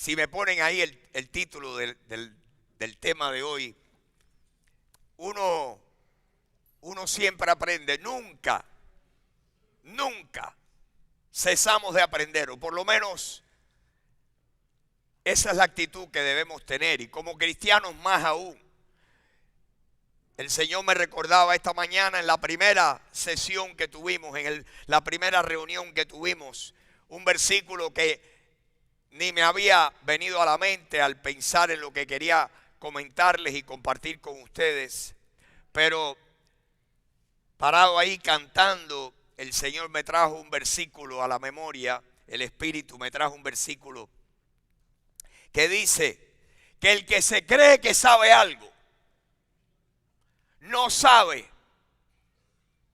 Si me ponen ahí el título del tema de hoy, uno siempre aprende, nunca cesamos de aprender, o por lo menos esa es la actitud que debemos tener, y como cristianos más aún. El Señor me recordaba esta mañana en la primera sesión que tuvimos, la primera reunión que tuvimos, un versículo que ni me había venido a la mente al pensar en lo que quería comentarles y compartir con ustedes. Pero parado ahí cantando, el Señor me trajo un versículo a la memoria, el Espíritu me trajo un versículo que dice que el que se cree que sabe algo, no sabe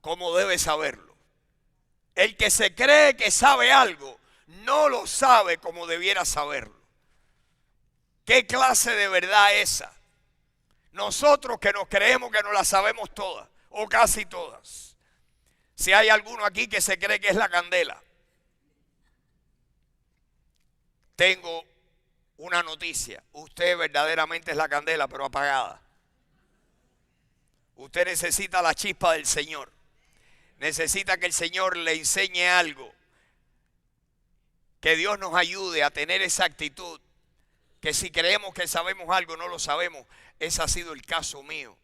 como debe saberlo. El que se cree que sabe algo, no lo sabe como debiera saberlo. ¿Qué clase de verdad es esa? Nosotros que nos creemos que nos la sabemos todas, o casi todas. Si hay alguno aquí que se cree que es la candela, tengo una noticia. Usted verdaderamente es la candela, pero apagada. Usted necesita la chispa del Señor. Necesita que el Señor le enseñe algo. Que Dios nos ayude a tener esa actitud. Que si creemos que sabemos algo, no lo sabemos. Ese ha sido el caso mío.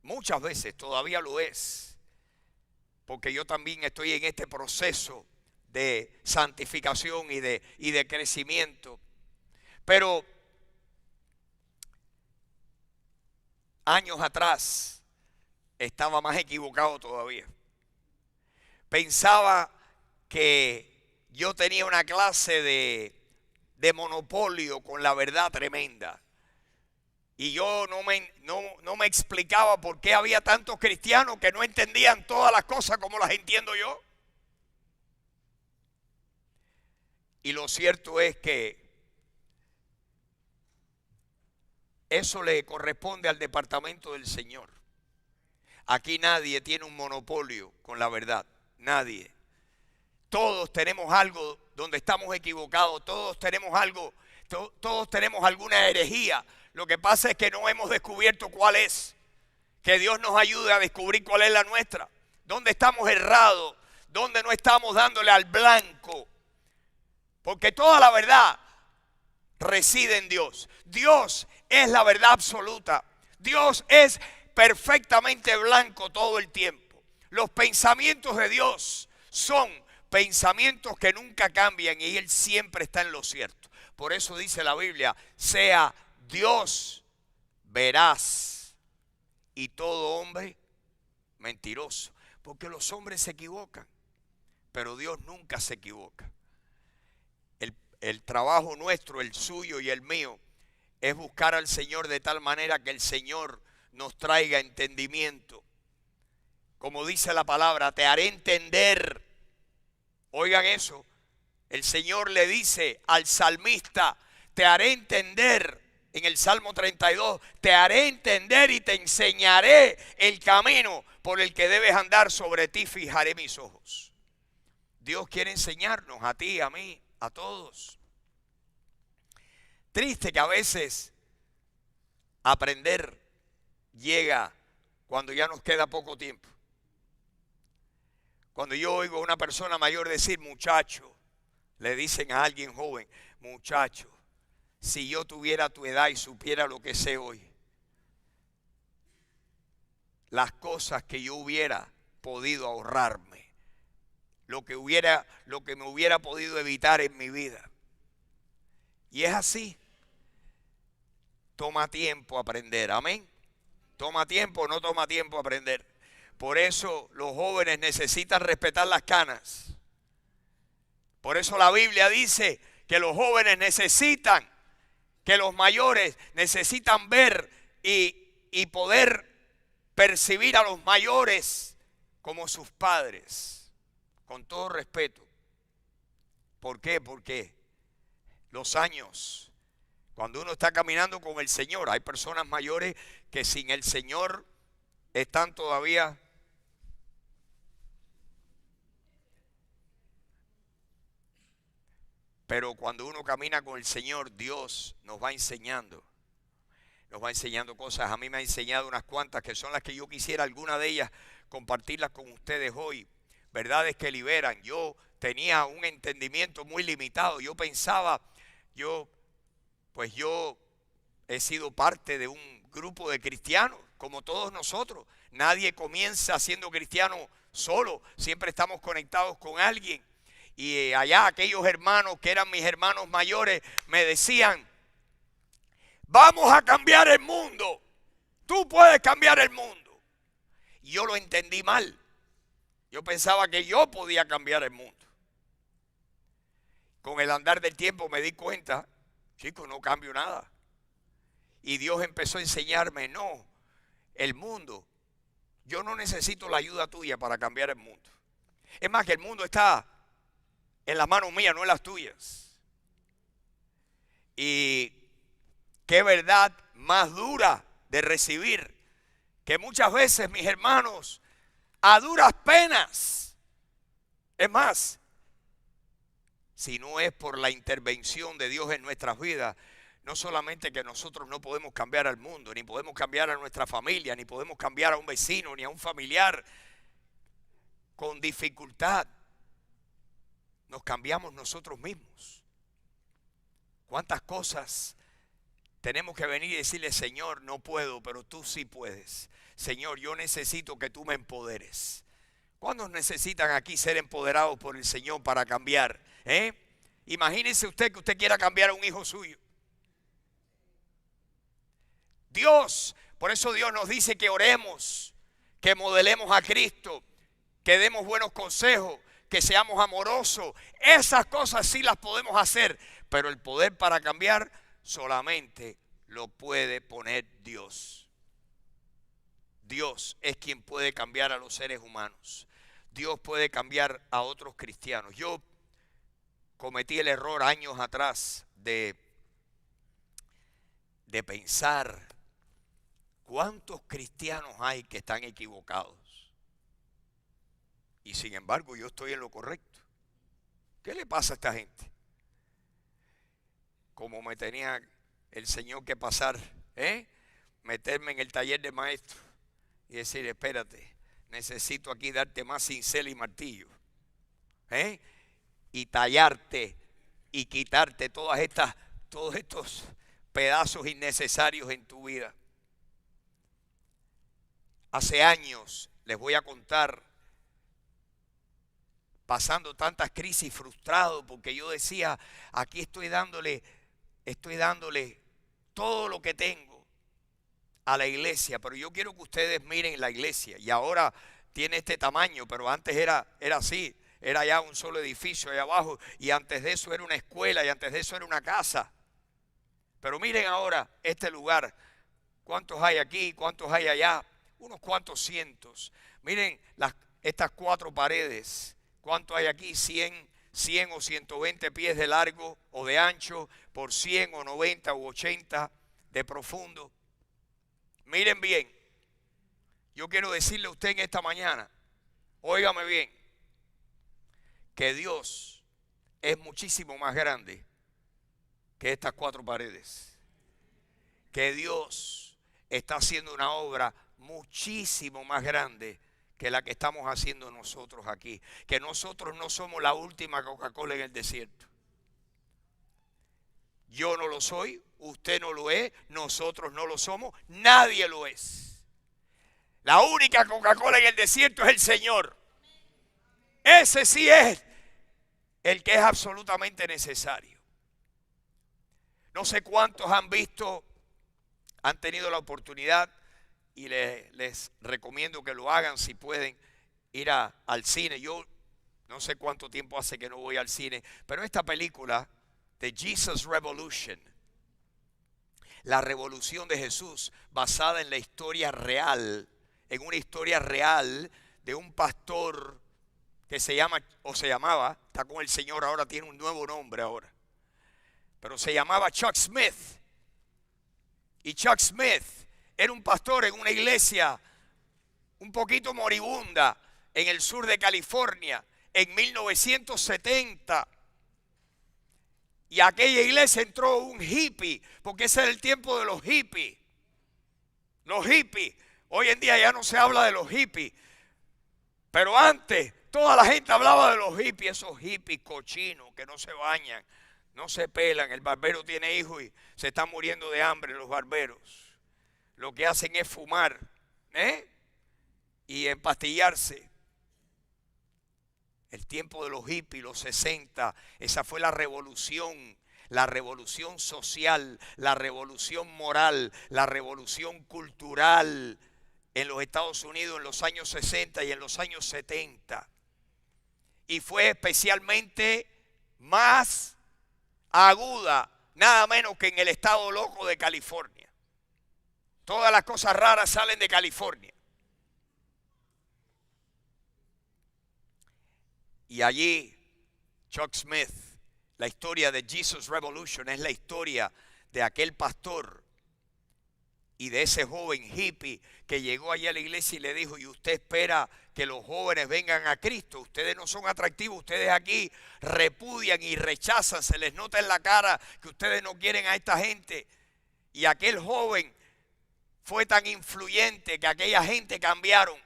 Muchas veces todavía lo es. Porque yo también estoy en este proceso de santificación y de crecimiento. Pero años atrás estaba más equivocado todavía. Pensaba que yo tenía una clase de monopolio con la verdad tremenda. Y yo no me explicaba por qué había tantos cristianos que no entendían todas las cosas como las entiendo yo. Y lo cierto es que eso le corresponde al departamento del Señor. Aquí nadie tiene un monopolio con la verdad. Nadie. Todos tenemos algo donde estamos equivocados. Todos tenemos algo. Todos tenemos alguna herejía. Lo que pasa es que no hemos descubierto cuál es. Que Dios nos ayude a descubrir cuál es la nuestra. Dónde estamos errados. Dónde no estamos dándole al blanco. Porque toda la verdad reside en Dios. Dios es la verdad absoluta. Dios es perfectamente blanco todo el tiempo. Los pensamientos de Dios son pensamientos que nunca cambian y Él siempre está en lo cierto. Por eso dice la Biblia, sea Dios veraz y todo hombre mentiroso. Porque los hombres se equivocan, pero Dios nunca se equivoca. El trabajo nuestro, el suyo y el mío, es buscar al Señor de tal manera que el Señor nos traiga entendimiento. Como dice la palabra, te haré entender. Oigan eso. El Señor le dice al salmista, te haré entender. En el Salmo 32, te haré entender y te enseñaré el camino por el que debes andar. Sobre ti fijaré mis ojos. Dios quiere enseñarnos a ti, a mí, a todos. Triste que a veces aprender llega cuando ya nos queda poco tiempo. Cuando yo oigo a una persona mayor decir, muchacho, le dicen a alguien joven, muchacho, si yo tuviera tu edad y supiera lo que sé hoy, las cosas que yo hubiera podido ahorrarme, lo que me hubiera podido evitar en mi vida. Y es así. Toma tiempo aprender, amén. Toma tiempo o no toma tiempo aprender. Por eso los jóvenes necesitan respetar las canas. Por eso la Biblia dice que los jóvenes necesitan, que los mayores necesitan ver y poder percibir a los mayores como sus padres, con todo respeto. ¿Por qué? Porque los años, cuando uno está caminando con el Señor, hay personas mayores que sin el Señor están todavía Pero cuando uno camina con el Señor, Dios nos va enseñando. Nos va enseñando cosas. A mí me ha enseñado unas cuantas que son las que yo quisiera, alguna de ellas, compartirlas con ustedes hoy. Verdades que liberan. Yo tenía un entendimiento muy limitado. Yo pensaba, yo he sido parte de un grupo de cristianos, como todos nosotros. Nadie comienza siendo cristiano solo. Siempre estamos conectados con alguien. Y allá aquellos hermanos que eran mis hermanos mayores me decían: vamos a cambiar el mundo. Tú puedes cambiar el mundo. Y yo lo entendí mal. Yo pensaba que yo podía cambiar el mundo. Con el andar del tiempo me di cuenta, chicos, no cambio nada. Y Dios empezó a enseñarme, no, el mundo, yo no necesito la ayuda tuya para cambiar el mundo. Es más, que el mundo está en las manos mías, no en las tuyas. Y qué verdad más dura de recibir, que muchas veces, mis hermanos, a duras penas, es más, si no es por la intervención de Dios en nuestras vidas, no solamente que nosotros no podemos cambiar al mundo, ni podemos cambiar a nuestra familia, ni podemos cambiar a un vecino, ni a un familiar, con dificultad nos cambiamos nosotros mismos. ¿Cuántas cosas tenemos que venir y decirle: Señor, no puedo, pero tú sí puedes? Señor, yo necesito que tú me empoderes. ¿Cuántos necesitan aquí ser empoderados por el Señor para cambiar? Imagínese usted que usted quiera cambiar a un hijo suyo. Dios, por eso Dios nos dice que oremos, que modelemos a Cristo, que demos buenos consejos, que seamos amorosos. Esas cosas sí las podemos hacer, pero el poder para cambiar solamente lo puede poner Dios. Dios es quien puede cambiar a los seres humanos. Dios puede cambiar a otros cristianos. Yo cometí el error años atrás de pensar: ¿cuántos cristianos hay que están equivocados? Y sin embargo yo estoy en lo correcto. ¿Qué le pasa a esta gente? Como me tenía el Señor que pasar, meterme en el taller de maestro y decir: espérate, necesito aquí darte más cincel y martillo, y tallarte y quitarte todos estos pedazos innecesarios en tu vida. Hace años, les voy a contar, pasando tantas crisis, frustrado, porque yo decía: aquí estoy dándole todo lo que tengo a la iglesia, pero yo quiero que ustedes miren la iglesia. Y ahora tiene este tamaño, pero antes era así. Era ya un solo edificio allá abajo, y antes de eso era una escuela, y antes de eso era una casa. Pero miren ahora este lugar. ¿Cuántos hay aquí? ¿Cuántos hay allá? Unos cuantos cientos. Miren estas 4 paredes. ¿Cuánto hay aquí? 100 o 120 pies de largo o de ancho, por 100 o 90 u 80 de profundo. Miren bien, yo quiero decirle a usted en esta mañana, óigame bien, que Dios es muchísimo más grande que estas 4 paredes. Que Dios está haciendo una obra muchísimo más grande que la que estamos haciendo nosotros aquí. Que nosotros no somos la última Coca-Cola en el desierto. Yo no lo soy, usted no lo es, nosotros no lo somos, nadie lo es. La única Coca-Cola en el desierto es el Señor. Ese sí es el que es absolutamente necesario. No sé cuántos han tenido la oportunidad, y les recomiendo que lo hagan si pueden, ir al cine. Yo no sé cuánto tiempo hace que no voy al cine, pero esta película, The Jesus Revolution, la revolución de Jesús, basada en la historia real, en una historia real de un pastor que se llamaba, está con el Señor ahora, tiene un nuevo nombre ahora, pero se llamaba Chuck Smith. Y Chuck Smith era un pastor en una iglesia un poquito moribunda en el sur de California en 1970. Y a aquella iglesia entró un hippie, porque ese era el tiempo de los hippies. Los hippies. Hoy en día ya no se habla de los hippies. Pero antes toda la gente hablaba de los hippies, esos hippies cochinos que no se bañan, no se pelan. El barbero tiene hijos y se están muriendo de hambre los barberos. Lo que hacen es fumar, y empastillarse. El tiempo de los hippies, los 60, esa fue la revolución social, la revolución moral, la revolución cultural en los Estados Unidos en los años 60 y en los años 70. Y fue especialmente más aguda, nada menos que en el estado loco de California. Todas las cosas raras salen de California. Y allí, Chuck Smith, la historia de Jesus Revolution es la historia de aquel pastor y de ese joven hippie que llegó allí a la iglesia y le dijo: ¿y usted espera que los jóvenes vengan a Cristo? Ustedes no son atractivos, ustedes aquí repudian y rechazan, se les nota en la cara que ustedes no quieren a esta gente. Y aquel joven fue tan influyente que aquella gente cambiaron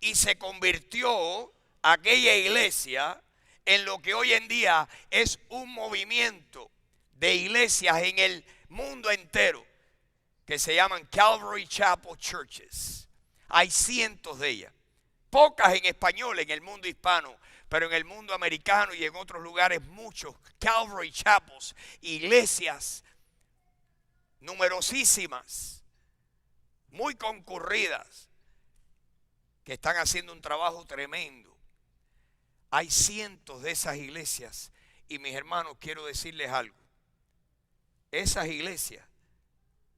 y se convirtió aquella iglesia en lo que hoy en día es un movimiento de iglesias en el mundo entero que se llaman Calvary Chapel Churches. Hay cientos de ellas, pocas en español en el mundo hispano, pero en el mundo americano y en otros lugares muchos Calvary Chapels, iglesias numerosísimas, muy concurridas, que están haciendo un trabajo tremendo. Hay cientos de esas iglesias y mis hermanos, quiero decirles algo. Esas iglesias,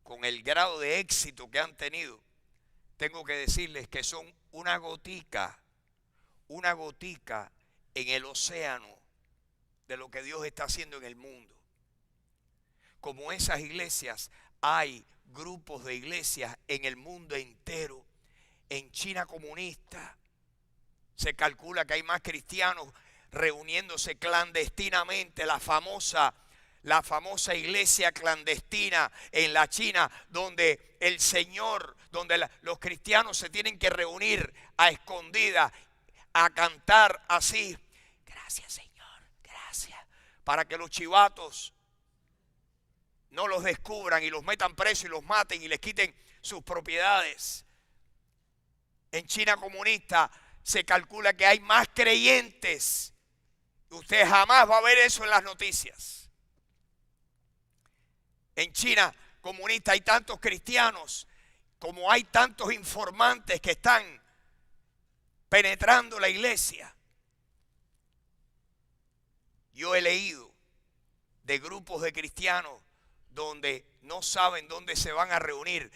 con el grado de éxito que han tenido, tengo que decirles que son una gotica en el océano de lo que Dios está haciendo en el mundo. Como esas iglesias, hay grupos de iglesias en el mundo entero. En China comunista se calcula que hay más cristianos reuniéndose clandestinamente, la famosa iglesia clandestina en la China, donde el Señor, donde los cristianos se tienen que reunir a escondidas, a cantar así: gracias Señor, gracias, para que los chivatos no los descubran y los metan presos y los maten y les quiten sus propiedades. En China comunista se calcula que hay más creyentes. Usted jamás va a ver eso en las noticias. En China comunista hay tantos cristianos como hay tantos informantes que están penetrando la iglesia. Yo he leído de grupos de cristianos donde no saben dónde se van a reunir.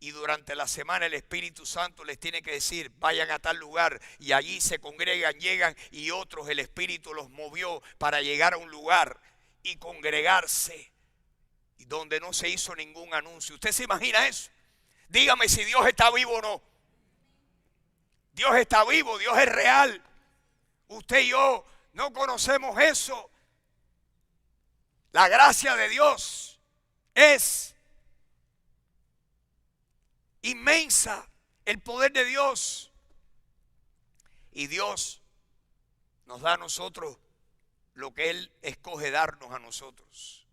Y durante la semana el Espíritu Santo les tiene que decir: vayan a tal lugar, y allí se congregan, llegan, y otros el Espíritu los movió para llegar a un lugar y congregarse, y donde no se hizo ningún anuncio. ¿Usted se imagina eso? Dígame si Dios está vivo o no. Dios está vivo, Dios es real. Usted y yo no conocemos eso. La gracia de Dios es inmensa, el poder de Dios. Y Dios nos da a nosotros lo que Él escoge darnos a nosotros.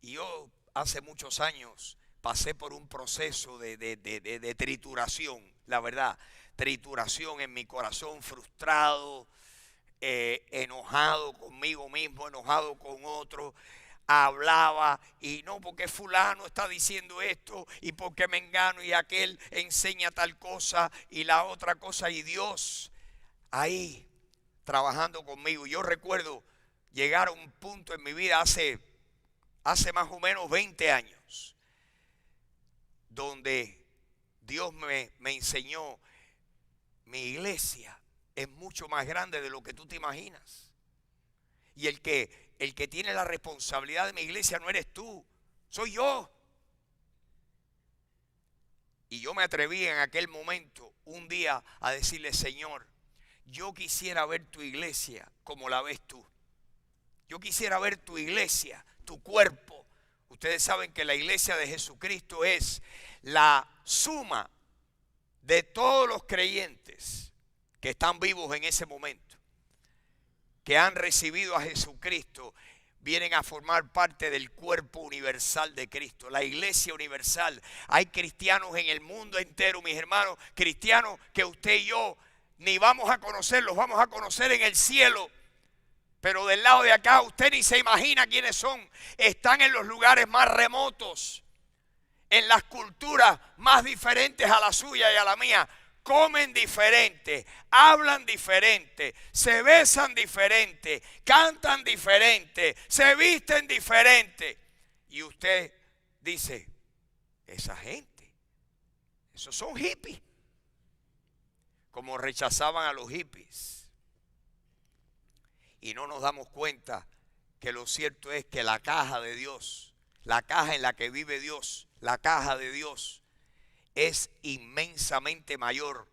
Y yo hace muchos años pasé por un proceso de trituración, la verdad, trituración en mi corazón, frustrado, enojado conmigo mismo, enojado con otro. Hablaba y no, porque fulano está diciendo esto y porque mengano y aquel enseña tal cosa y la otra cosa, y Dios ahí trabajando conmigo. Yo recuerdo llegar a un punto en mi vida hace más o menos 20 años donde Dios me enseñó: mi iglesia es mucho más grande de lo que tú te imaginas, y el que tiene la responsabilidad de mi iglesia no eres tú, soy yo. Y yo me atreví en aquel momento, un día, a decirle: Señor, yo quisiera ver tu iglesia como la ves tú. Yo quisiera ver tu iglesia, tu cuerpo. Ustedes saben que la iglesia de Jesucristo es la suma de todos los creyentes que están vivos en ese momento, que han recibido a Jesucristo, vienen a formar parte del cuerpo universal de Cristo, la iglesia universal. Hay cristianos en el mundo entero, mis hermanos, cristianos que usted y yo ni vamos a conocer, los vamos a conocer en el cielo. Pero del lado de acá usted ni se imagina quiénes son. Están en los lugares más remotos, en las culturas más diferentes a la suya y a la mía. Comen diferente, hablan diferente, se besan diferente, cantan diferente, se visten diferente. Y usted dice, esa gente, esos son hippies. Como rechazaban a los hippies. Y no nos damos cuenta que lo cierto es que la caja de Dios, la caja en la que vive Dios, la caja de Dios es inmensamente mayor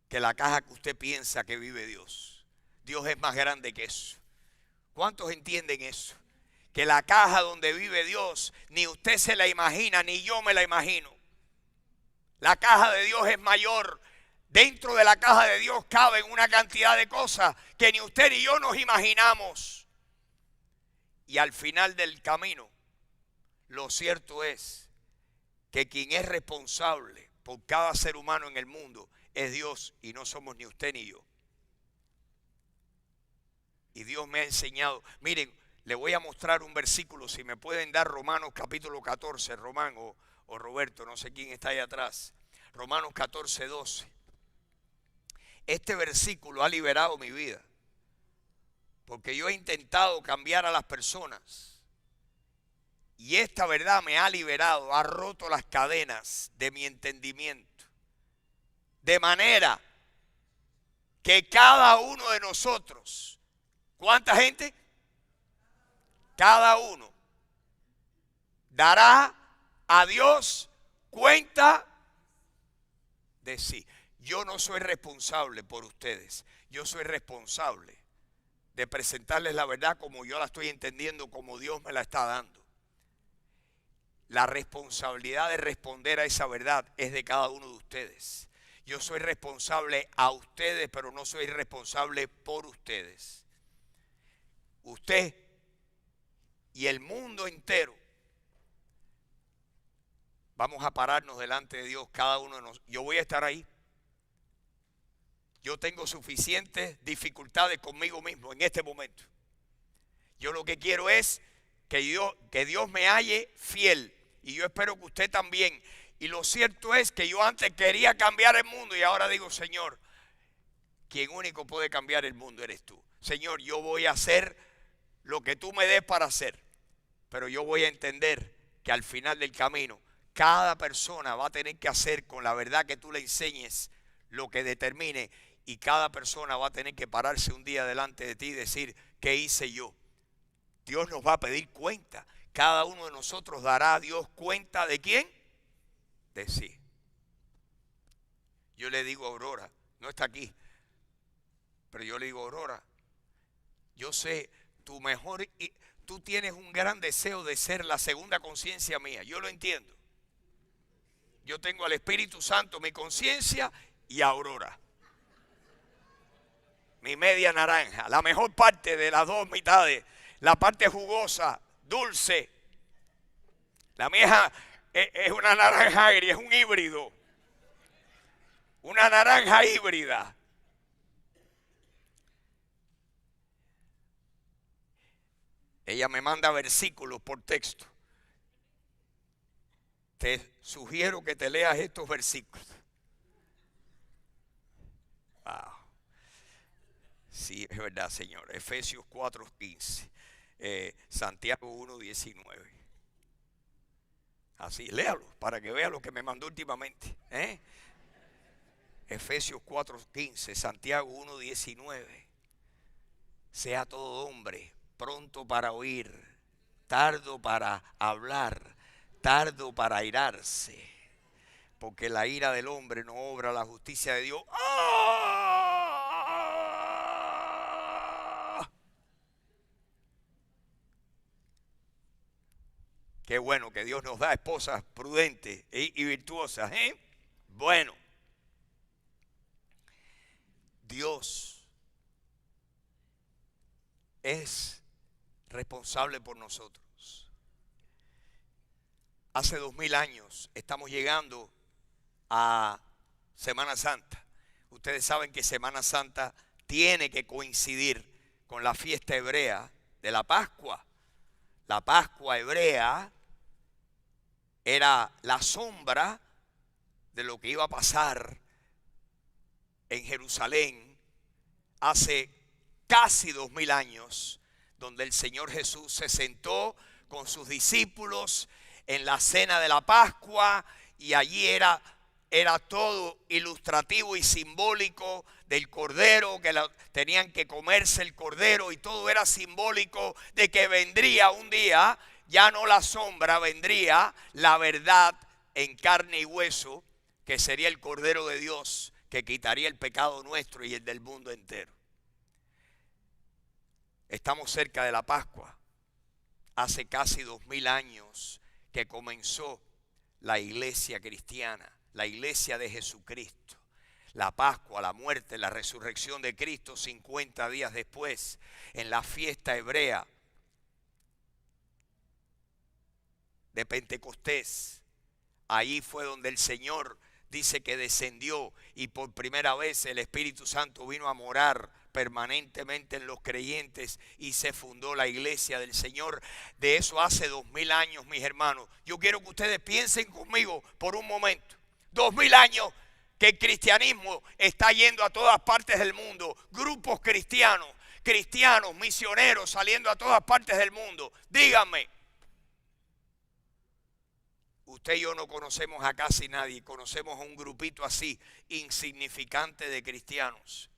que la caja que usted piensa que vive Dios. Dios es más grande que eso. ¿Cuántos entienden eso? Que la caja donde vive Dios, ni usted se la imagina, ni yo me la imagino. La caja de Dios es mayor. Dentro de la caja de Dios caben una cantidad de cosas que ni usted ni yo nos imaginamos. Y al final del camino, lo cierto es que quien es responsable por cada ser humano en el mundo es Dios, y no somos ni usted ni yo. Y Dios me ha enseñado. Miren, le voy a mostrar un versículo, si me pueden dar Romanos capítulo 14, Román o Roberto, no sé quién está ahí atrás. Romanos 14, 12. Este versículo ha liberado mi vida, porque yo he intentado cambiar a las personas y esta verdad me ha liberado, ha roto las cadenas de mi entendimiento, de manera que cada uno de nosotros, ¿cuánta gente? Cada uno dará a Dios cuenta de sí. Yo no soy responsable por ustedes. Yo soy responsable de presentarles la verdad como yo la estoy entendiendo, como Dios me la está dando. La responsabilidad de responder a esa verdad es de cada uno de ustedes. Yo soy responsable a ustedes, pero no soy responsable por ustedes. Usted y el mundo entero vamos a pararnos delante de Dios, cada uno de nosotros. Yo voy a estar ahí. Yo tengo suficientes dificultades conmigo mismo en este momento. Yo lo que quiero es que Dios me halle fiel. Y yo espero que usted también. Y lo cierto es que yo antes quería cambiar el mundo y ahora digo, Señor, quien único puede cambiar el mundo eres tú. Señor, yo voy a hacer lo que tú me des para hacer. Pero yo voy a entender que al final del camino, cada persona va a tener que hacer con la verdad que tú le enseñes lo que determine. Y cada persona va a tener que pararse un día delante de ti y decir, ¿qué hice yo? Dios nos va a pedir cuenta. Cada uno de nosotros dará a Dios cuenta ¿de quién? De sí. Yo le digo a Aurora, no está aquí, pero yo le digo, Aurora, yo sé, tú tienes un gran deseo de ser la segunda conciencia mía. Yo lo entiendo. Yo tengo al Espíritu Santo, mi conciencia, y a Aurora, mi media naranja, la mejor parte de las dos mitades, la parte jugosa, dulce. La mía es una naranja agria, es un híbrido. Una naranja híbrida. Ella me manda versículos por texto. Te sugiero que te leas estos versículos. Wow. Sí, es verdad, Señor. Efesios 4:15. Santiago 1:19. Así, léalo para que vea lo que me mandó últimamente. Efesios 4:15, Santiago 1:19. Sea todo hombre pronto para oír, tardo para hablar, tardo para airarse, porque la ira del hombre no obra la justicia de Dios. ¡Oh! Qué bueno que Dios nos da esposas prudentes y virtuosas, ¿eh? Bueno, Dios es responsable por nosotros. Hace 2000 años estamos llegando a Semana Santa. Ustedes saben que Semana Santa tiene que coincidir con la fiesta hebrea de la Pascua. La Pascua hebrea era la sombra de lo que iba a pasar en Jerusalén hace casi 2000 años, donde el Señor Jesús se sentó con sus discípulos en la cena de la Pascua, y allí era todo ilustrativo y simbólico del cordero, que tenían que comerse el cordero, y todo era simbólico de que vendría un día, ya no la sombra, vendría la verdad en carne y hueso, que sería el Cordero de Dios, que quitaría el pecado nuestro y el del mundo entero. Estamos cerca de la Pascua. Hace casi 2000 años que comenzó la iglesia cristiana, la iglesia de Jesucristo. La Pascua, la muerte, la resurrección de Cristo 50 días después, en la fiesta hebrea de Pentecostés. Ahí fue donde el Señor dice que descendió y por primera vez el Espíritu Santo vino a morar permanentemente en los creyentes y se fundó la iglesia del Señor. De eso hace 2000 años, mis hermanos. Yo quiero que ustedes piensen conmigo por un momento. 2000 años que el cristianismo está yendo a todas partes del mundo. Grupos cristianos, misioneros saliendo a todas partes del mundo. Díganme. Usted y yo no conocemos a casi nadie, conocemos a un grupito así, insignificante de cristianos.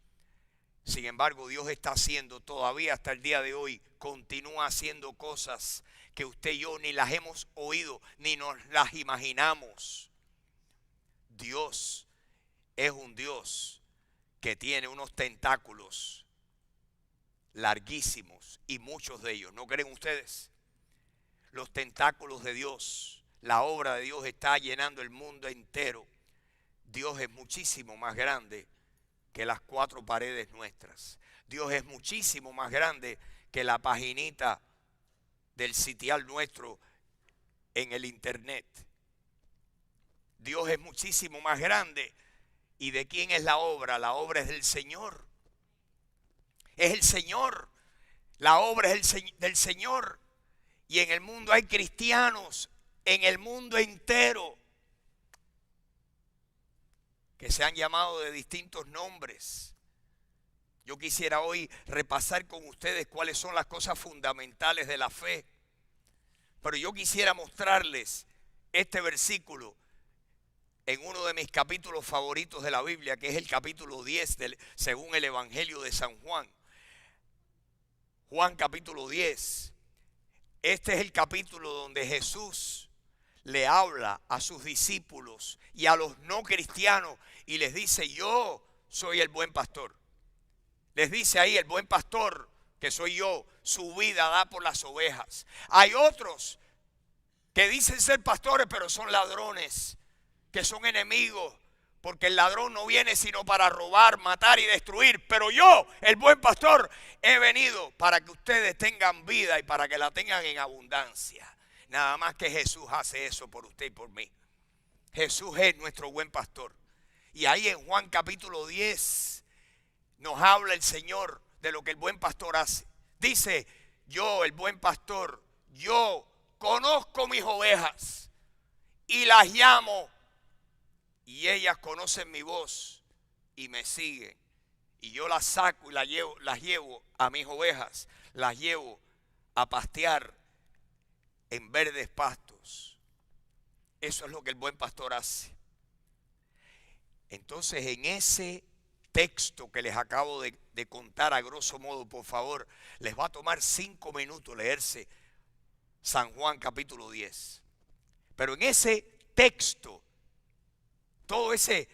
Sin embargo, Dios está haciendo todavía hasta el día de hoy, continúa haciendo cosas que usted y yo ni las hemos oído, ni nos las imaginamos. Dios es un Dios que tiene unos tentáculos larguísimos y muchos de ellos, ¿no creen ustedes? Los tentáculos de Dios. La obra de Dios está llenando el mundo entero. Dios es muchísimo más grande que las 4 paredes nuestras. Dios es muchísimo más grande que la paginita del sitial nuestro en el internet. Dios es muchísimo más grande. ¿Y de quién es la obra? La obra es del Señor. Es el Señor. La obra es del Señor. Y en el mundo hay cristianos, en el mundo entero, que se han llamado de distintos nombres. Yo quisiera hoy repasar con ustedes cuáles son las cosas fundamentales de la fe. Pero yo quisiera mostrarles este versículo en uno de mis capítulos favoritos de la Biblia, que es el capítulo 10 según el Evangelio de San Juan. Juan capítulo 10. Este es el capítulo donde Jesús le habla a sus discípulos y a los no cristianos y les dice: yo soy el buen pastor. Les dice ahí: el buen pastor, que soy yo, su vida da por las ovejas. Hay otros que dicen ser pastores pero son ladrones, que son enemigos, porque el ladrón no viene sino para robar, matar y destruir. Pero yo, el buen pastor, he venido para que ustedes tengan vida y para que la tengan en abundancia. Nada más que Jesús hace eso por usted y por mí. Jesús es nuestro buen pastor. Y ahí en Juan capítulo 10 nos habla el Señor de lo que el buen pastor hace. Dice: yo, el buen pastor, yo conozco mis ovejas y las llamo, y ellas conocen mi voz y me siguen. Y yo las saco y las llevo a mis ovejas, las llevo a pastear en verdes pastos. Eso es lo que el buen pastor hace. Entonces, en ese texto que les acabo de contar a grosso modo, por favor, les va a tomar 5 minutos leerse San Juan capítulo 10. Pero en ese texto, todo ese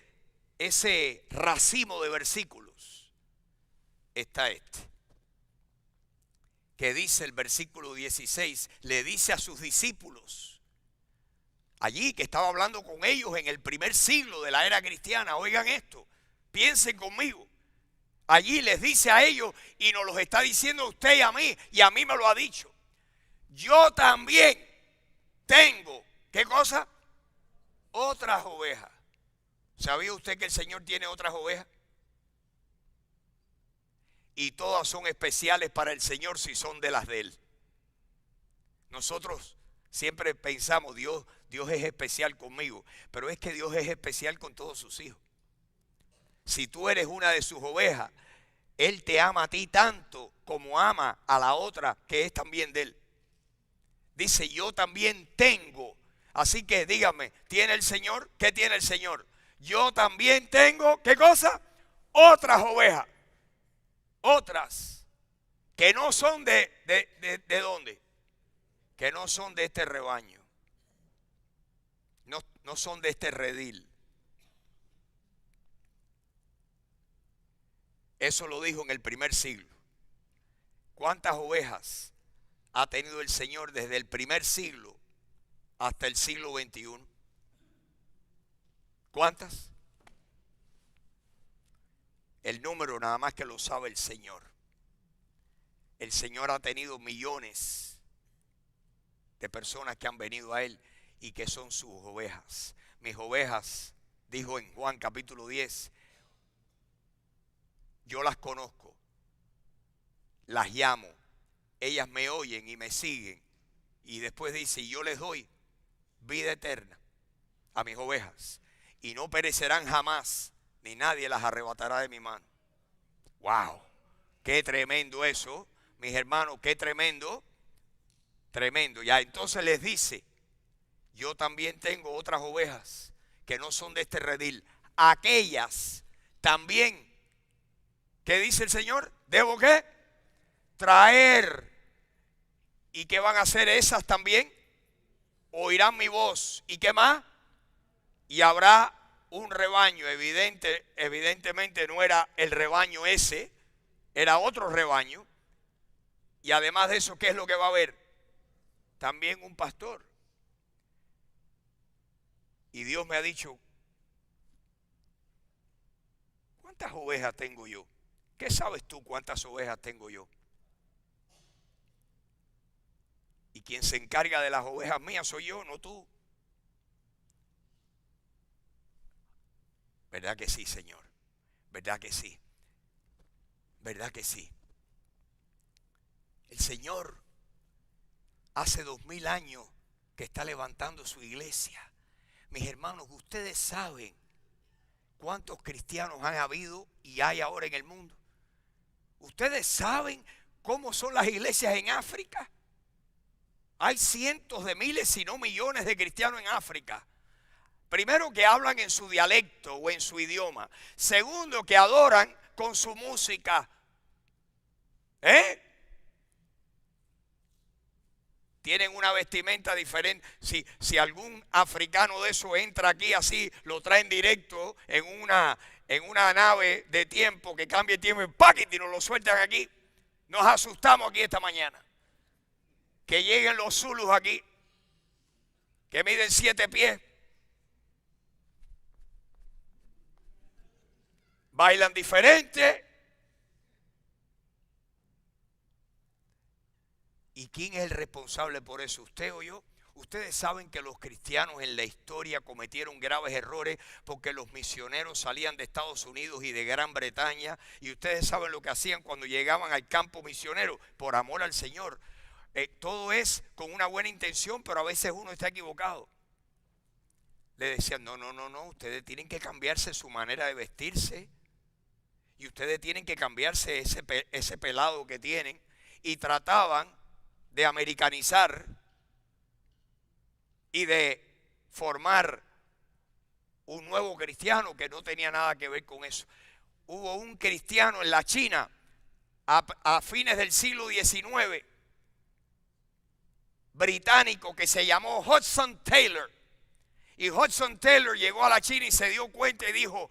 racimo de versículos, está este, que dice el versículo 16, le dice a sus discípulos, allí que estaba hablando con ellos en el primer siglo de la era cristiana, oigan esto, piensen conmigo, allí les dice a ellos y nos los está diciendo a usted y a mí me lo ha dicho, yo también tengo, ¿qué cosa? Otras ovejas. ¿Sabía usted que el Señor tiene otras ovejas? Y todas son especiales para el Señor si son de las de Él. Nosotros siempre pensamos, Dios es especial conmigo, pero es que Dios es especial con todos sus hijos. Si tú eres una de sus ovejas, Él te ama a ti tanto como ama a la otra que es también de Él. Dice, yo también tengo. Así que dígame, ¿tiene el Señor? ¿Qué tiene el Señor? Yo también tengo, ¿qué cosa? Otras ovejas. Otras que no son ¿de dónde? Que no son de este rebaño. No son de este redil. Eso lo dijo en el primer siglo. ¿Cuántas ovejas ha tenido el Señor desde el primer siglo hasta el siglo XXI? ¿Cuántas? El número nada más que lo sabe el Señor. El Señor ha tenido millones de personas que han venido a Él y que son sus ovejas. Mis ovejas, dijo en Juan capítulo 10, yo las conozco, las llamo, ellas me oyen y me siguen. Y después dice, y yo les doy vida eterna a mis ovejas y no perecerán jamás, ni nadie las arrebatará de mi mano. ¡Wow! ¡Qué tremendo eso! Mis hermanos, qué tremendo. Tremendo. Ya entonces les dice, yo también tengo otras ovejas que no son de este redil. Aquellas también, ¿qué dice el Señor? ¿Debo qué? Traer. ¿Y qué van a hacer esas también? Oirán mi voz. ¿Y qué más? Y habrá un rebaño. Evidentemente no era el rebaño ese, era otro rebaño. Y además de eso, ¿qué es lo que va a haber? También un pastor. Y Dios me ha dicho, ¿cuántas ovejas tengo yo? ¿Qué sabes tú cuántas ovejas tengo yo? Y quien se encarga de las ovejas mías soy yo, no tú. ¿Verdad que sí, Señor? ¿Verdad que sí? ¿Verdad que sí? El Señor hace 2000 años que está levantando su iglesia. Mis hermanos, ustedes saben cuántos cristianos han habido y hay ahora en el mundo. Ustedes saben cómo son las iglesias en África. Hay cientos de miles, si no millones de cristianos en África. Primero, que hablan en su dialecto o en su idioma. Segundo, que adoran con su música. Tienen una vestimenta diferente. Si algún africano de eso entra aquí así, lo traen directo en una nave de tiempo que cambia el tiempo y nos lo sueltan aquí. Nos asustamos aquí esta mañana. Que lleguen los zulus aquí, que miden 7 pies. Bailan diferente. ¿Y quién es el responsable por eso? ¿Usted o yo? Ustedes saben que los cristianos en la historia cometieron graves errores porque los misioneros salían de Estados Unidos y de Gran Bretaña, y ustedes saben lo que hacían cuando llegaban al campo misionero, por amor al Señor. Todo es con una buena intención, pero a veces uno está equivocado. Le decían, no, ustedes tienen que cambiarse su manera de vestirse y ustedes tienen que cambiarse ese pelado que tienen, y trataban de americanizar y de formar un nuevo cristiano que no tenía nada que ver con eso. Hubo un cristiano en la China a fines del siglo XIX, británico, que se llamó Hudson Taylor. Y Hudson Taylor llegó a la China y se dio cuenta y dijo,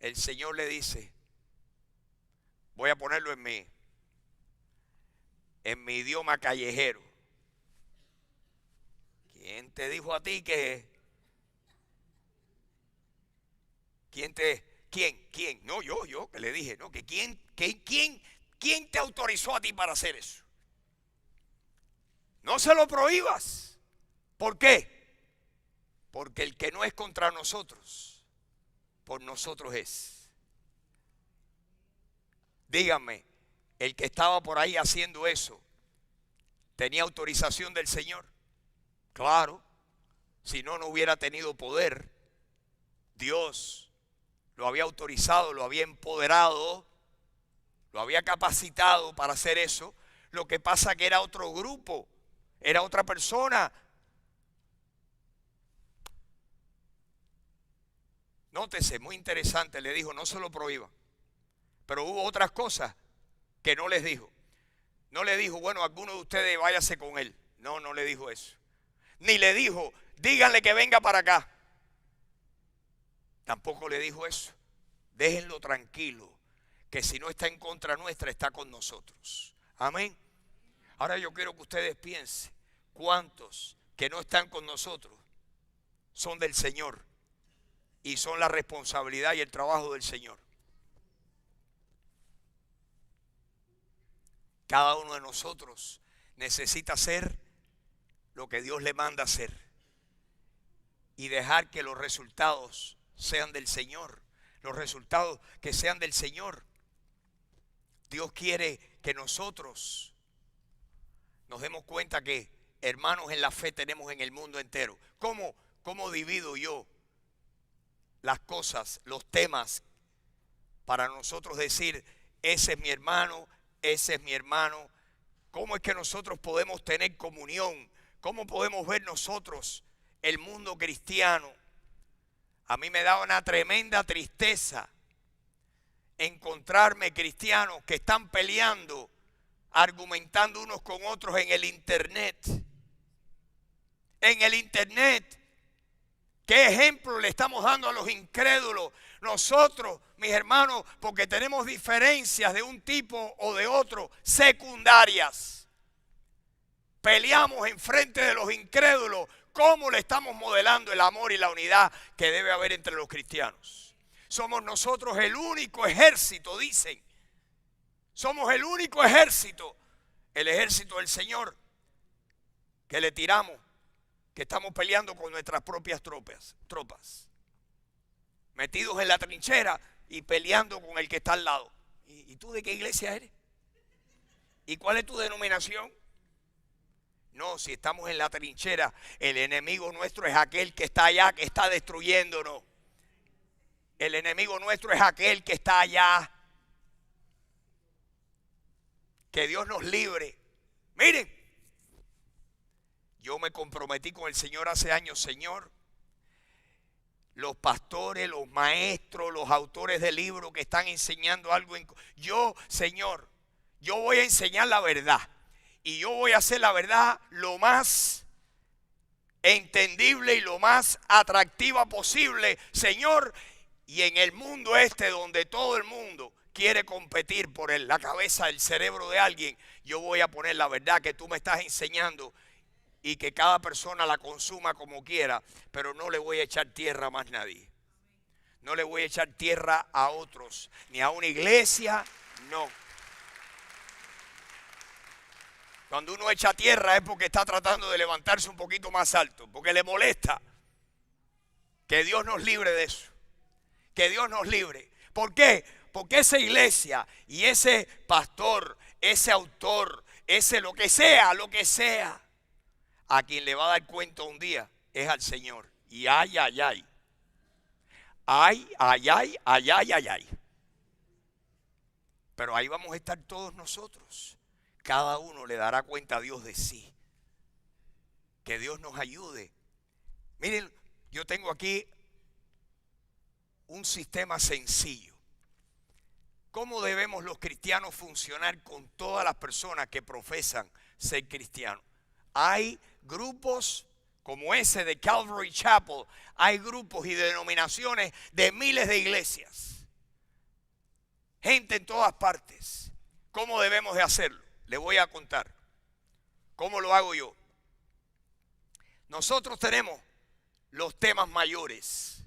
el Señor le dice, voy a ponerlo en mi idioma callejero. ¿Quién te dijo a ti que? ¿Quién? No, yo que le dije, no, que quién te autorizó a ti para hacer eso. No se lo prohíbas. ¿Por qué? Porque el que no es contra nosotros, por nosotros es. Díganme, el que estaba por ahí haciendo eso, ¿tenía autorización del Señor? Claro, si no, no hubiera tenido poder. Dios lo había autorizado, lo había empoderado, lo había capacitado para hacer eso. Lo que pasa que era otro grupo, era otra persona. Nótese, muy interesante, le dijo, no se lo prohíban. Pero hubo otras cosas que no les dijo. No le dijo, bueno, alguno de ustedes váyase con él. No, no le dijo eso. Ni le dijo, díganle que venga para acá. Tampoco le dijo eso. Déjenlo tranquilo, que si no está en contra nuestra, está con nosotros. Amén. Ahora yo quiero que ustedes piensen, ¿cuántos que no están con nosotros son del Señor y son la responsabilidad y el trabajo del Señor? Cada uno de nosotros necesita hacer lo que Dios le manda hacer y dejar que los resultados sean del Señor. Los resultados que sean del Señor. Dios quiere que nosotros nos demos cuenta que hermanos en la fe tenemos en el mundo entero. ¿Cómo divido yo las cosas, los temas, para nosotros decir, ese es mi hermano, ese es mi hermano? ¿Cómo es que nosotros podemos tener comunión? ¿Cómo podemos ver nosotros el mundo cristiano? A mí me da una tremenda tristeza encontrarme cristianos que están peleando, argumentando unos con otros en el internet. En el internet. ¿Qué ejemplo le estamos dando a los incrédulos? Nosotros, mis hermanos, porque tenemos diferencias de un tipo o de otro, secundarias. Peleamos enfrente de los incrédulos. ¿Cómo le estamos modelando el amor y la unidad que debe haber entre los cristianos? Somos nosotros el único ejército, dicen. Somos el único ejército, el ejército del Señor, que le tiramos, que estamos peleando con nuestras propias tropas. Metidos en la trinchera y peleando con el que está al lado. ¿Y tú de qué iglesia eres? ¿Y cuál es tu denominación? No, si estamos en la trinchera, el enemigo nuestro es aquel que está allá, que está destruyéndonos. El enemigo nuestro es aquel que está allá. Que Dios nos libre. Miren, yo me comprometí con el Señor hace años, Señor. Los pastores, los maestros, los autores de libros que están enseñando algo. Yo, Señor, yo voy a enseñar la verdad. Y yo voy a hacer la verdad lo más entendible y lo más atractiva posible, Señor. Y en el mundo donde todo el mundo quiere competir por la cabeza, el cerebro de alguien, yo voy a poner la verdad que tú me estás enseñando y que cada persona la consuma como quiera, pero no le voy a echar tierra a más nadie. No le voy a echar tierra a otros, ni a una iglesia, no. Cuando uno echa tierra es porque está tratando de levantarse un poquito más alto, porque le molesta. Que Dios nos libre de eso. Que Dios nos libre. ¿Por qué? Porque esa iglesia y ese pastor, ese autor, ese lo que sea, a quien le va a dar cuenta un día es al Señor. Y ay. Pero ahí vamos a estar todos nosotros. Cada uno le dará cuenta a Dios de sí. Que Dios nos ayude. Miren, yo tengo aquí un sistema sencillo. ¿Cómo debemos los cristianos funcionar con todas las personas que profesan ser cristianos? Hay grupos como de Calvary Chapel. Hay grupos y denominaciones de miles de iglesias. gente en todas partes. ¿Cómo debemos de hacerlo? Le voy a contar. ¿Cómo lo hago yo? Nosotros tenemos los temas mayores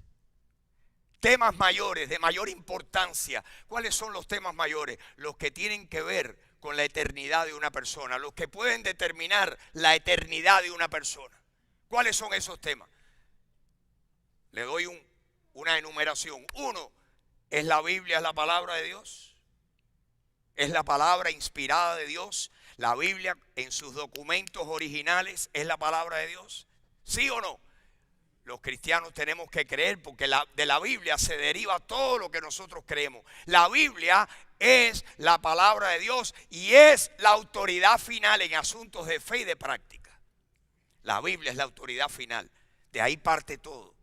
de mayor importancia. ¿Cuáles son los temas mayores? Los que tienen que ver con la eternidad de una persona, los que pueden determinar la eternidad de una persona. ¿Cuáles son esos temas? Le doy una enumeración. Uno, ¿es la Biblia, es la palabra de Dios? ¿Es la palabra inspirada de Dios? ¿La Biblia en sus documentos originales es la palabra de Dios? ¿Sí o no? Los cristianos tenemos que creer porque de la Biblia se deriva todo lo que nosotros creemos. La Biblia es la palabra de Dios y es la autoridad final en asuntos de fe y de práctica. La Biblia es la autoridad final. De ahí parte todo.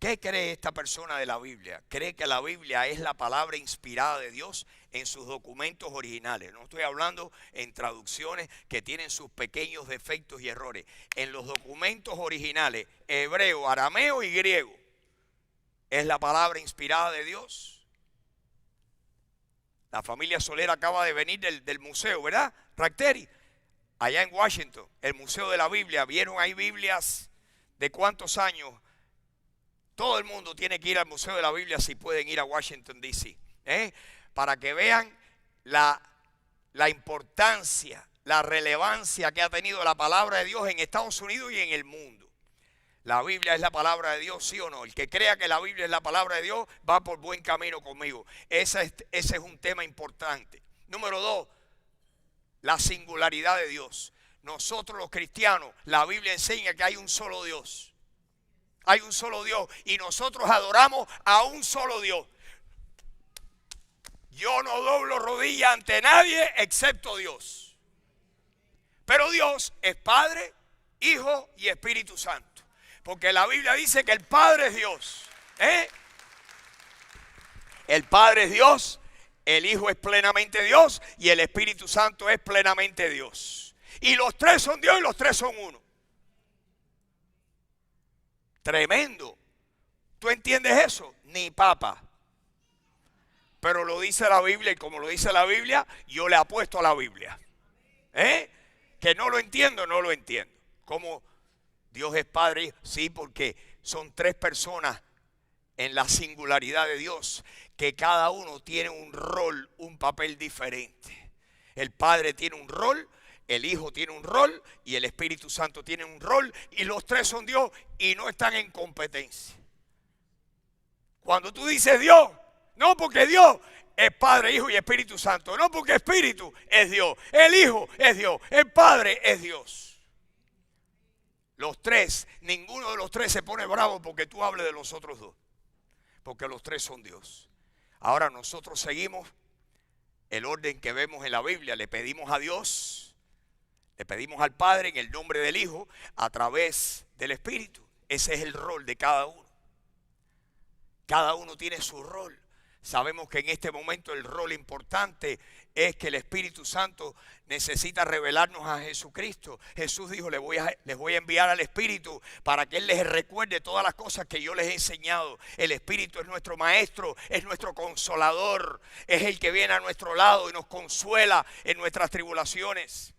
¿Qué cree esta persona de la Biblia? Cree que la Biblia es la palabra inspirada de Dios en sus documentos originales. No estoy hablando en traducciones que tienen sus pequeños defectos y errores. En los documentos originales, hebreo, arameo y griego, ¿es la palabra inspirada de Dios? La familia Soler acaba de venir del museo, ¿verdad? Racteri, allá en Washington, el Museo de la Biblia. ¿Vieron ahí Biblias de cuántos años? Todo el mundo tiene que ir al Museo de la Biblia si pueden ir a Washington, D.C. Para que vean la importancia, la relevancia que ha tenido la palabra de Dios en Estados Unidos y en el mundo. ¿La Biblia es la palabra de Dios, sí o no? El que crea que la Biblia es la palabra de Dios va por buen camino conmigo. Ese es un tema importante. Número 2, la singularidad de Dios. Nosotros los cristianos, la Biblia enseña que hay un solo Dios. Hay un solo Dios y nosotros adoramos a un solo Dios. Yo no doblo rodilla ante nadie excepto Dios. Pero Dios es Padre, Hijo y Espíritu Santo. Porque la Biblia dice que el Padre es Dios. El Padre es Dios, el Hijo es plenamente Dios y el Espíritu Santo es plenamente Dios. Y los tres son Dios y los tres son uno. Tremendo. ¿Tú entiendes eso? Ni papa. Pero lo dice la Biblia y como lo dice la Biblia, yo le apuesto a la Biblia. Que no lo entiendo, no lo entiendo. ¿Cómo Dios es Padre? Sí, porque son tres personas en la singularidad de Dios, que cada uno tiene un rol, un papel diferente. El Padre tiene un rol, el Hijo tiene un rol y el Espíritu Santo tiene un rol y los tres son Dios y no están en competencia. Cuando tú dices Dios, no porque Dios es Padre, Hijo y Espíritu Santo, no porque Espíritu es Dios, el Hijo es Dios, el Padre es Dios. Los tres, ninguno de los tres se pone bravo porque tú hables de los otros dos, porque los tres son Dios. Ahora nosotros seguimos el orden que vemos en la Biblia, le pedimos a Dios, le pedimos al Padre en el nombre del Hijo a través del Espíritu. Ese es el rol de cada uno. Cada uno tiene su rol. Sabemos que en este momento el rol importante es que el Espíritu Santo necesita revelarnos a Jesucristo. Jesús dijo, les voy a enviar al Espíritu para que Él les recuerde todas las cosas que yo les he enseñado. El Espíritu es nuestro maestro, es nuestro consolador, es el que viene a nuestro lado y nos consuela en nuestras tribulaciones.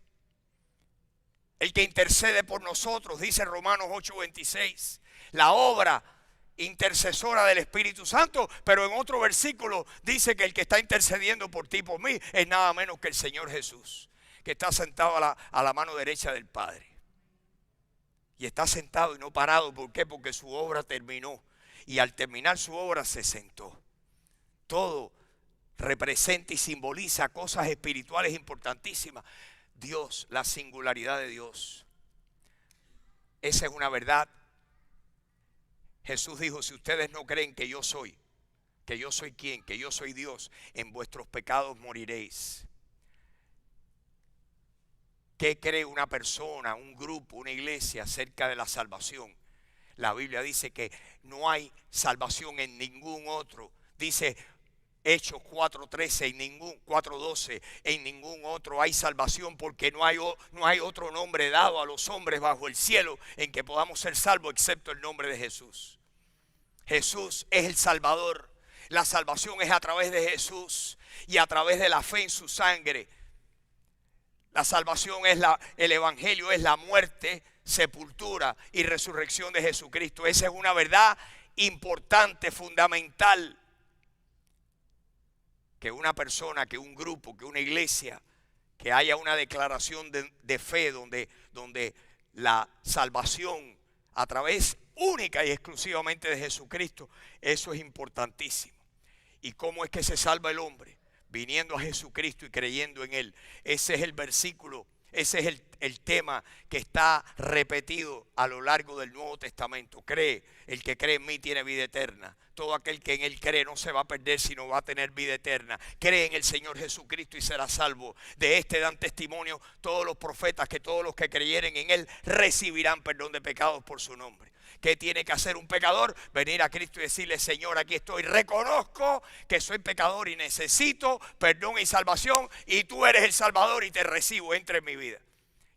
El que intercede por nosotros, dice Romanos 8:26. La obra intercesora del Espíritu Santo, pero en otro versículo dice que el que está intercediendo por ti y por mí es nada menos que el Señor Jesús, que está sentado a la mano derecha del Padre. Y está sentado y no parado. ¿Por qué? Porque su obra terminó. Y al terminar su obra se sentó. Todo representa y simboliza cosas espirituales importantísimas. Dios, la singularidad de Dios. Esa es una verdad. Jesús dijo, si ustedes no creen que yo soy quién, que yo soy Dios, en vuestros pecados moriréis. ¿Qué cree una persona, un grupo, una iglesia acerca de la salvación? La Biblia dice que no hay salvación en ningún otro. Dice Hechos 4:13, 4:12, en ningún otro hay salvación porque no hay otro nombre dado a los hombres bajo el cielo en que podamos ser salvos excepto el nombre de Jesús. Jesús es el Salvador. La salvación es a través de Jesús y a través de la fe en su sangre. La salvación es el evangelio, es la muerte, sepultura y resurrección de Jesucristo. Esa es una verdad importante, fundamental. Que una persona, que un grupo, que una iglesia, que haya una declaración de fe donde la salvación a través única y exclusivamente de Jesucristo, eso es importantísimo. ¿Y cómo es que se salva el hombre? Viniendo a Jesucristo y creyendo en Él. Ese es el versículo, ese es el tema que está repetido a lo largo del Nuevo Testamento. El que cree en mí tiene vida eterna. Todo aquel que en Él cree no se va a perder, sino va a tener vida eterna. Cree en el Señor Jesucristo y será salvo. De este dan testimonio todos los profetas, que todos los que creyeren en Él recibirán perdón de pecados por su nombre. ¿Qué tiene que hacer un pecador? Venir a Cristo y decirle: Señor, aquí estoy, reconozco que soy pecador y necesito perdón y salvación, y tú eres el Salvador y te recibo, entra en mi vida.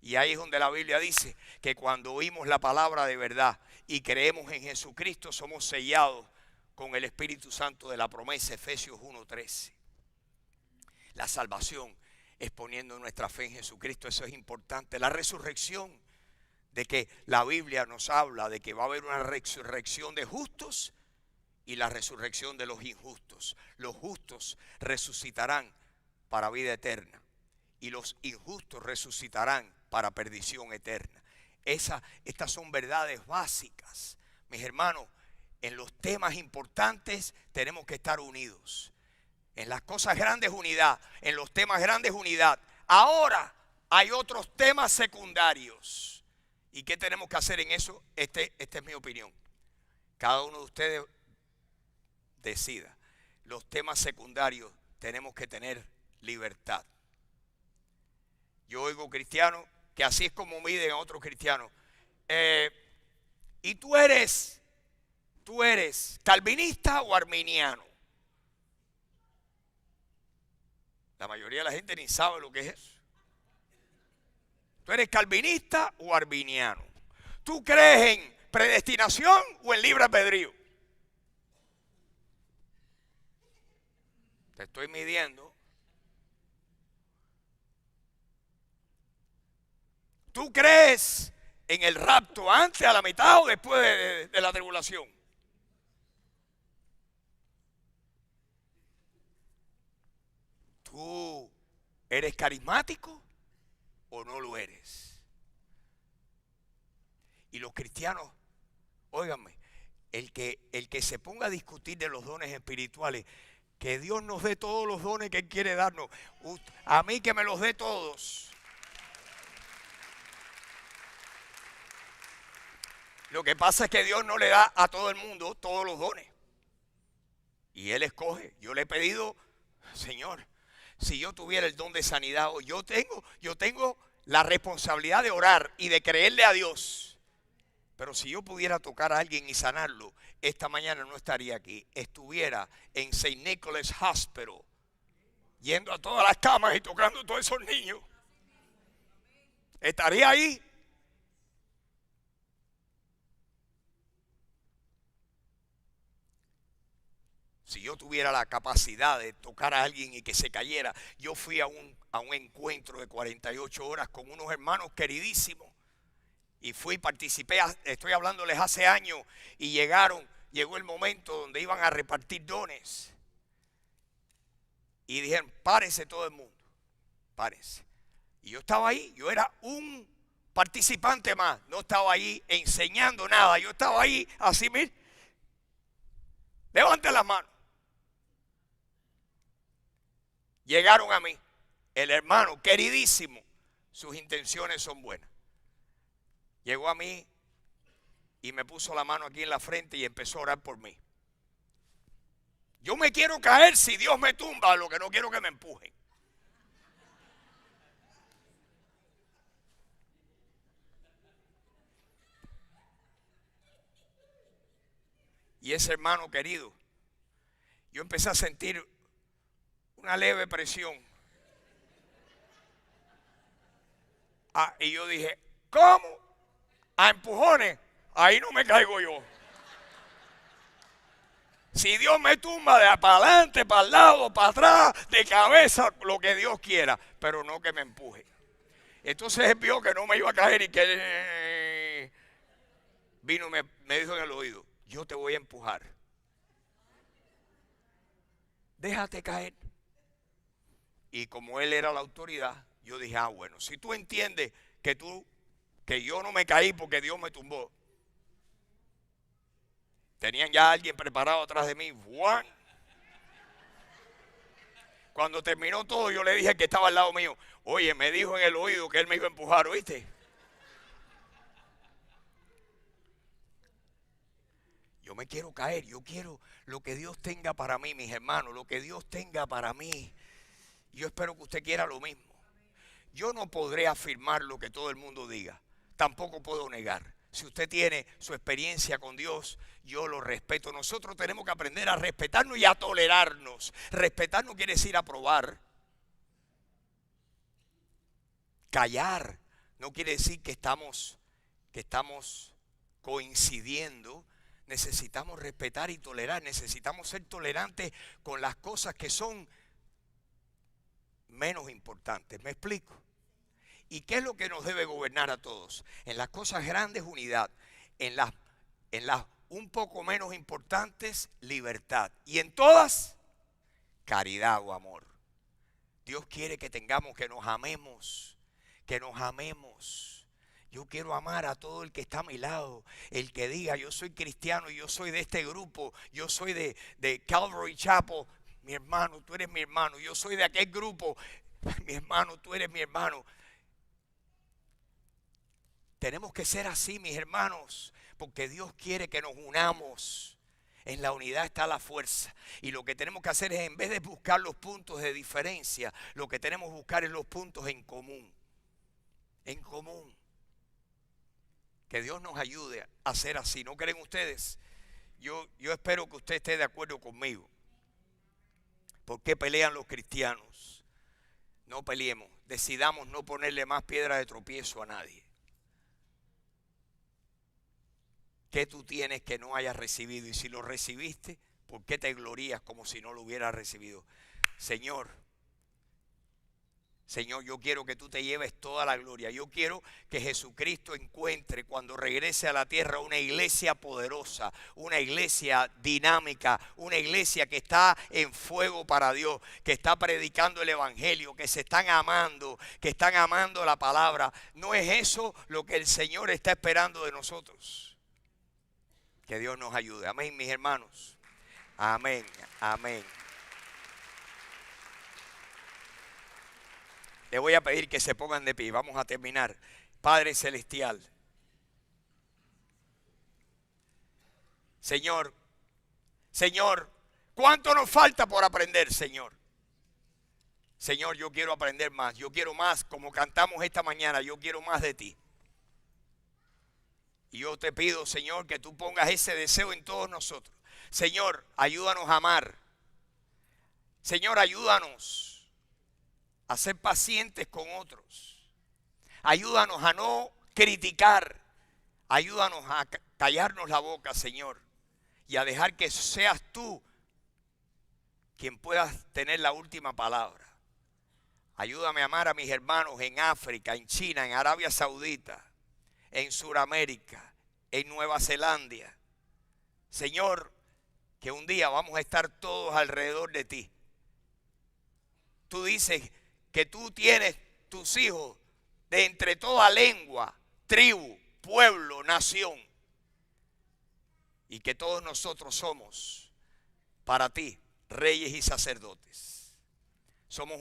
Y ahí es donde la Biblia dice que cuando oímos la palabra de verdad y creemos en Jesucristo, somos sellados con el Espíritu Santo de la promesa, Efesios 1:13. La salvación es poniendo nuestra fe en Jesucristo, eso es importante. La resurrección, de que la Biblia nos habla de que va a haber una resurrección de justos y la resurrección de los injustos. Los justos resucitarán para vida eterna y los injustos resucitarán para perdición eterna. Estas son verdades básicas. Mis hermanos, en los temas importantes tenemos que estar unidos. En las cosas grandes, unidad. En los temas grandes, unidad. Ahora hay otros temas secundarios. ¿Y qué tenemos que hacer en eso? Esta es mi opinión. Cada uno de ustedes decida. Los temas secundarios tenemos que tener libertad. Yo oigo cristianos que así es como miden a otros cristianos. ¿Y tú eres calvinista o arminiano? La mayoría de la gente ni sabe lo que es eso. ¿Tú eres calvinista o arminiano? ¿Tú crees en predestinación o en libre albedrío? Te estoy midiendo. ¿Tú crees en el rapto antes, a la mitad o después de la tribulación? ¿Tú eres carismático o no lo eres? Y los cristianos, óiganme, el que se ponga a discutir de los dones espirituales, que Dios nos dé todos los dones que Él quiere darnos. A mí que me los dé todos. Lo que pasa es que Dios no le da a todo el mundo todos los dones. Y Él escoge. Yo le he pedido: Señor, si yo tuviera el don de sanidad, o yo tengo la responsabilidad de orar y de creerle a Dios. Pero si yo pudiera tocar a alguien y sanarlo, esta mañana no estaría aquí. Estuviera en St. Nicholas Hospital, yendo a todas las camas y tocando a todos esos niños. Estaría ahí. Si yo tuviera la capacidad de tocar a alguien y que se cayera. Yo fui a un encuentro de 48 horas con unos hermanos queridísimos. Y participé, estoy hablándoles hace años, y llegó el momento donde iban a repartir dones. Y dijeron: párense todo el mundo, párense. Y yo estaba ahí, yo era un participante más, no estaba ahí enseñando nada, yo estaba ahí así, miren. Levanten las manos. Llegaron a mí, el hermano queridísimo, sus intenciones son buenas. Llegó a mí y me puso la mano aquí en la frente y empezó a orar por mí. Yo me quiero caer si Dios me tumba, lo que no quiero que me empujen. Y ese hermano querido, yo empecé a sentir una leve presión. Y yo dije: ¿cómo? ¿A empujones? Ahí no me caigo yo. Si Dios me tumba de para adelante, para el lado, para atrás, de cabeza, lo que Dios quiera, pero no que me empuje. Entonces él vio que no me iba a caer y que vino y me dijo en el oído, yo te voy a empujar. Déjate caer. Y como él era la autoridad, yo dije, bueno, si tú entiendes que yo no me caí porque Dios me tumbó. Tenían ya a alguien preparado atrás de mí. ¡Juan! Cuando terminó todo, yo le dije que estaba al lado mío, oye, me dijo en el oído que él me iba a empujar, ¿oíste? Yo me quiero caer, yo quiero lo que Dios tenga para mí, mis hermanos, lo que Dios tenga para mí. Yo espero que usted quiera lo mismo. Yo no podré afirmar lo que todo el mundo diga, tampoco puedo negar. Si usted tiene su experiencia con Dios, yo lo respeto. Nosotros tenemos que aprender a respetarnos y a tolerarnos. Respetar no quiere decir aprobar. Callar no quiere decir que estamos coincidiendo. Necesitamos respetar y tolerar. Necesitamos ser tolerantes con las cosas que son menos importantes. ¿Me explico? ¿Y qué es lo que nos debe gobernar a todos? En las cosas grandes, unidad. En las un poco menos importantes, libertad. Y en todas, caridad o amor. Dios quiere que tengamos, que nos amemos. Que nos amemos. Yo quiero amar a todo el que está a mi lado. El que diga, yo soy cristiano, yo soy de este grupo, yo soy de Calvary Chapel. Mi hermano, tú eres mi hermano. Yo soy de aquel grupo. Mi hermano, tú eres mi hermano. Tenemos que ser así, mis hermanos, porque Dios quiere que nos unamos. En la unidad está la fuerza. Y lo que tenemos que hacer es, en vez de buscar los puntos de diferencia, lo que tenemos que buscar es los puntos en común. En común. Que Dios nos ayude a ser así. ¿No creen ustedes? Yo espero que usted esté de acuerdo conmigo. ¿Por qué pelean los cristianos? No peleemos. Decidamos no ponerle más piedra de tropiezo a nadie. ¿Qué tú tienes que no hayas recibido? Y si lo recibiste, ¿por qué te glorías como si no lo hubieras recibido? Señor, yo quiero que tú te lleves toda la gloria. Yo quiero que Jesucristo encuentre cuando regrese a la tierra una iglesia poderosa, una iglesia dinámica, una iglesia que está en fuego para Dios, que está predicando el evangelio, que se están amando, que están amando la palabra. ¿No es eso lo que el Señor está esperando de nosotros? Que Dios nos ayude. Amén, mis hermanos. Amén, amén. Le voy a pedir que se pongan de pie. Vamos a terminar. Padre Celestial. Señor, ¿cuánto nos falta por aprender, Señor? Señor, yo quiero aprender más. Yo quiero más, como cantamos esta mañana, yo quiero más de ti. Y yo te pido, Señor, que tú pongas ese deseo en todos nosotros. Señor, ayúdanos a amar. Señor, ayúdanos a ser pacientes con otros. Ayúdanos a no criticar. Ayúdanos a callarnos la boca, Señor. Y a dejar que seas tú quien puedas tener la última palabra. Ayúdame a amar a mis hermanos en África, en China, en Arabia Saudita, en Sudamérica, en Nueva Zelanda. Señor, que un día vamos a estar todos alrededor de ti. Tú dices que tú tienes tus hijos de entre toda lengua, tribu, pueblo, nación. Y que todos nosotros somos para ti reyes y sacerdotes. Somos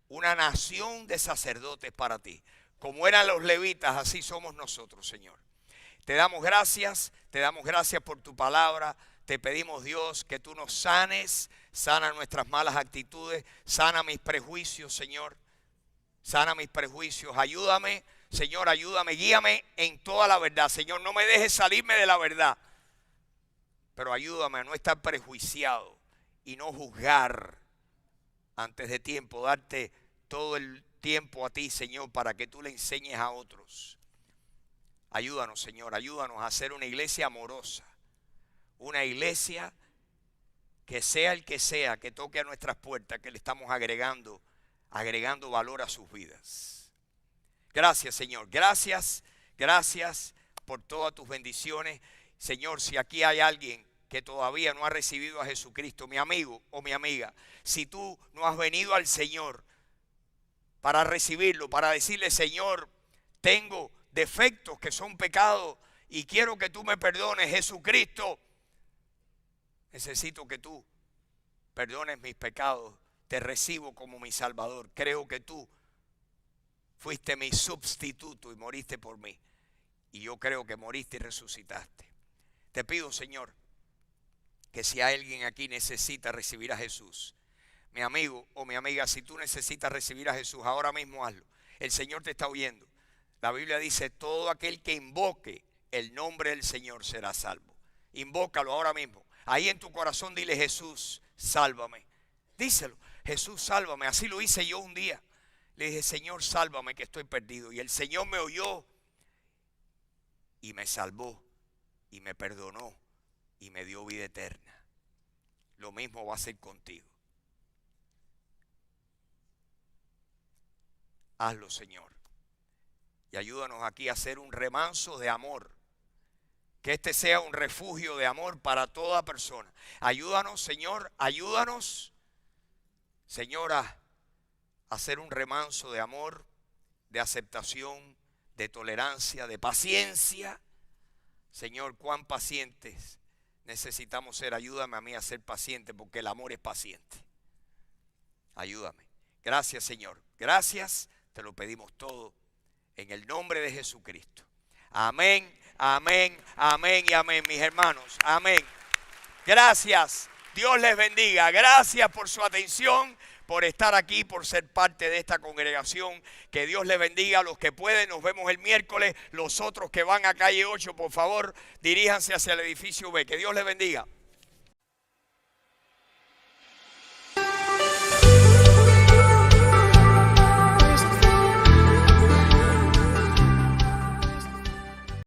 una nación de sacerdotes para ti. Como eran los levitas, así somos nosotros, Señor. Te damos gracias por tu palabra. Te pedimos, Dios, que tú nos sanes, sana nuestras malas actitudes, sana mis prejuicios, Señor. Sana mis prejuicios. Ayúdame, Señor, ayúdame, guíame en toda la verdad. Señor, no me dejes salirme de la verdad. Pero ayúdame a no estar prejuiciado y no juzgar antes de tiempo, darte todo el tiempo a ti, Señor, para que tú le enseñes a otros. Ayúdanos, Señor, ayúdanos a ser una iglesia amorosa, una iglesia que sea el que sea que toque a nuestras puertas, que le estamos agregando valor a sus vidas. Gracias, Señor. Gracias por todas tus bendiciones. Señor, si aquí hay alguien que todavía no ha recibido a Jesucristo, mi amigo o mi amiga, si tú no has venido al Señor para recibirlo, para decirle, Señor, tengo defectos que son pecados y quiero que tú me perdones, Jesucristo, necesito que tú perdones mis pecados, te recibo como mi Salvador, creo que tú fuiste mi sustituto y moriste por mí, y yo creo que moriste y resucitaste. Te pido, Señor, que si alguien aquí necesita recibir a Jesús, mi amigo o mi amiga, si tú necesitas recibir a Jesús, ahora mismo hazlo. El Señor te está oyendo. La Biblia dice, todo aquel que invoque el nombre del Señor será salvo. Invócalo ahora mismo. Ahí en tu corazón dile, Jesús, sálvame. Díselo, Jesús, sálvame. Así lo hice yo un día. Le dije, Señor, sálvame que estoy perdido. Y el Señor me oyó y me salvó y me perdonó y me dio vida eterna. Lo mismo va a ser contigo. Hazlo, Señor. Y ayúdanos aquí a hacer un remanso de amor. Que este sea un refugio de amor para toda persona. Ayúdanos, Señor, ayúdanos, Señora, a hacer un remanso de amor, de aceptación, de tolerancia, de paciencia. Señor, cuán pacientes necesitamos ser. Ayúdame a mí a ser paciente, porque el amor es paciente. Ayúdame. Gracias, Señor. Gracias. Te lo pedimos todo en el nombre de Jesucristo. Amén, amén, amén y amén, mis hermanos. Amén. Gracias. Dios les bendiga. Gracias por su atención, por estar aquí, por ser parte de esta congregación. Que Dios les bendiga. Los que pueden, nos vemos el miércoles. Los otros que van a calle 8, por favor, diríjanse hacia el edificio B. Que Dios les bendiga.